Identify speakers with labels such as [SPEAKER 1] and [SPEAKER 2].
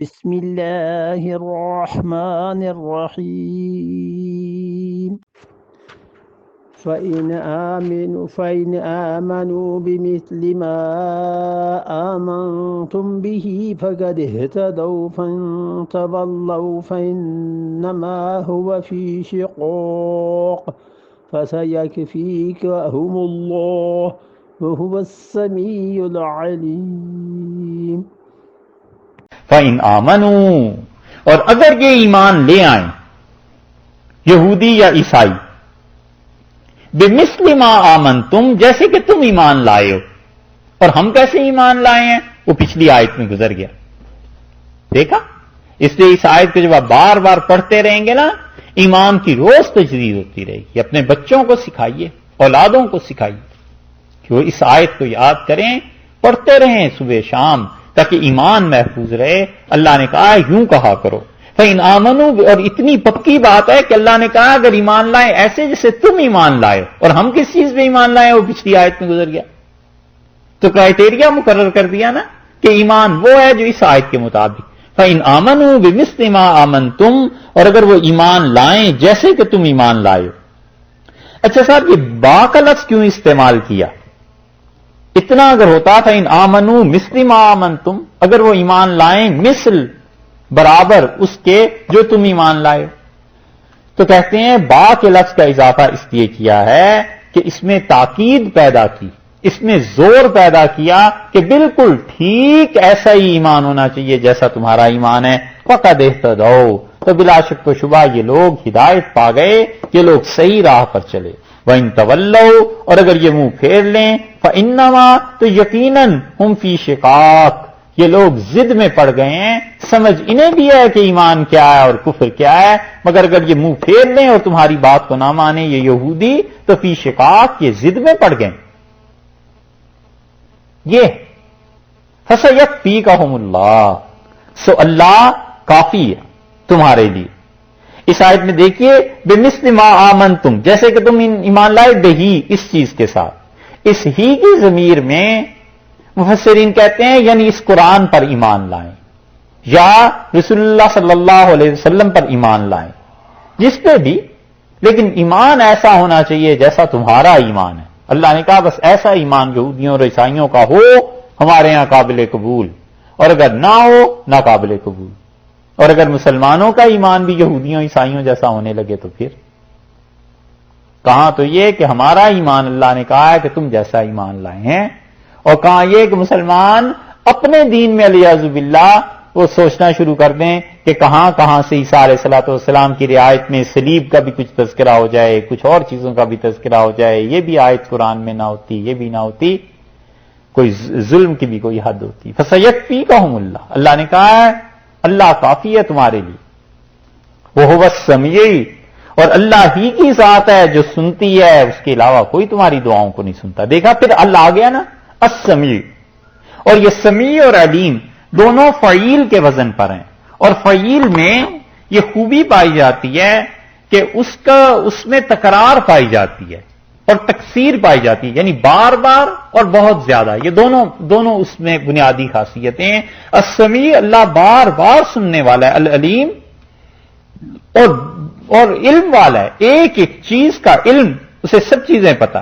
[SPEAKER 1] بسم الله الرحمن الرحيم فإن آمنوا بمثل ما آمنتم به فقد اهتدوا فإن تولوا فإنما هو في شقاق فسيكفيكهم الله وهو السميع العليم
[SPEAKER 2] فَإِنْ آمَنُوا، اور اگر یہ ایمان لے آئیں یہودی یا عیسائی بِمِثْلِ مَا آمَنْتُمْ، جیسے کہ تم ایمان لائے ہو. اور ہم کیسے ایمان لائے ہیں وہ پچھلی آیت میں گزر گیا. دیکھا؟ اس لیے اس آیت کو جب آپ بار بار پڑھتے رہیں گے نا، ایمان کی روز تجدید ہوتی رہے گی. اپنے بچوں کو سکھائیے، اولادوں کو سکھائیے کہ وہ اس آیت کو یاد کریں، پڑھتے رہیں صبح شام تاکہ ایمان محفوظ رہے. اللہ نے کہا یوں کہا کرو فَإِنْ آمَنُوا، اور اتنی پکی بات ہے کہ اللہ نے کہا اگر ایمان لائیں ایسے جیسے تم ایمان لائے. اور ہم کس چیز پہ ایمان لائے وہ پچھلی آیت میں گزر گیا. تو کرائٹیریا مقرر کر دیا نا کہ ایمان وہ ہے جو اس آیت کے مطابق. فَإِنْ آمَنُوا بِمِثْلِ مَا آمَنْتُمْ، اور اگر وہ ایمان لائیں جیسے کہ تم ایمان لائے. اچھا صاحب، یہ با کا لفظ کیوں استعمال کیا؟ اتنا اگر ہوتا تھا ان آمنو مثل ما آمنتم، اگر وہ ایمان لائیں مثل برابر اس کے جو تم ایمان لائے، تو کہتے ہیں با کے لفظ کا اضافہ اس لیے کیا ہے کہ اس میں تاکید پیدا کی، اس میں زور پیدا کیا کہ بالکل ٹھیک ایسا ہی ایمان ہونا چاہیے جیسا تمہارا ایمان ہے. فقد اہتدوا، تو بلا شک و شبہ یہ لوگ ہدایت پا گئے، یہ لوگ صحیح راہ پر چلے. وَإِن تَوَلَّوْا، اور اگر یہ منہ پھیر لیں، فَإِنَّمَا، تو یقیناً ہم فی شقاق، یہ لوگ ضد میں پڑ گئے ہیں. سمجھ انہیں بھی ہے کہ ایمان کیا ہے اور کفر کیا ہے، مگر اگر یہ منہ پھیر لیں اور تمہاری بات کو نہ مانے یہ یہودی، تو فی شقاق، یہ ضد میں پڑ گئے. یہ فَسَيَكْفِيكَهُمُ اللَّهُ، سو اللہ کافی ہے تمہارے لیے. اس آیت میں دیکھیے بِمِثْلِ مَا آمَنْتُمْ، جیسے کہ تم ایمان لائے بہی، اس چیز کے ساتھ. اس ہی کی ضمیر میں مفسرین کہتے ہیں یعنی اس قرآن پر ایمان لائیں یا رسول اللہ صلی اللہ علیہ وسلم پر ایمان لائیں، جس پہ بھی، لیکن ایمان ایسا ہونا چاہیے جیسا تمہارا ایمان ہے. اللہ نے کہا بس ایسا ایمان یہودیوں اور عیسائیوں کا ہو ہمارے ہاں قابل قبول، اور اگر نہ ہو نہ قابل قبول. اور اگر مسلمانوں کا ایمان بھی یہودیوں عیسائیوں جیسا ہونے لگے تو پھر کہاں تو یہ کہ ہمارا ایمان اللہ نے کہا ہے کہ تم جیسا ایمان لائے ہیں، اور کہاں یہ کہ مسلمان اپنے دین میں علیہ باللہ وہ سوچنا شروع کر دیں کہ کہاں کہاں سے عیسیٰ علیہ الصلوۃ والسلام کی رعایت میں صلیب کا بھی کچھ تذکرہ ہو جائے، کچھ اور چیزوں کا بھی تذکرہ ہو جائے. یہ بھی آیت قرآن میں نہ ہوتی، یہ بھی نہ ہوتی، کوئی ظلم کی بھی کوئی حد ہوتی. فَسَيَكْفِيكَهُمُ اللَّهُ، اللہ نے کہا ہے اللہ کافی ہے تمہارے لیے. وَهُوَ السَّمِيعُ، اور اللہ ہی کی ذات ہے جو سنتی ہے، اس کے علاوہ کوئی تمہاری دعاؤں کو نہیں سنتا. دیکھا پھر اللہ آ گیا نا السمیع. اور یہ سمیع اور علیم دونوں فعیل کے وزن پر ہیں، اور فعیل میں یہ خوبی پائی جاتی ہے کہ اس میں تکرار پائی جاتی ہے اور تکثیر پائی جاتی ہے، یعنی بار بار اور بہت زیادہ. یہ دونوں اس میں بنیادی خاصیتیں ہیں. السمیع، اللہ بار بار سننے والا ہے. العلیم، اور علم والا ہے، ایک ایک چیز کا علم، اسے سب چیزیں پتہ.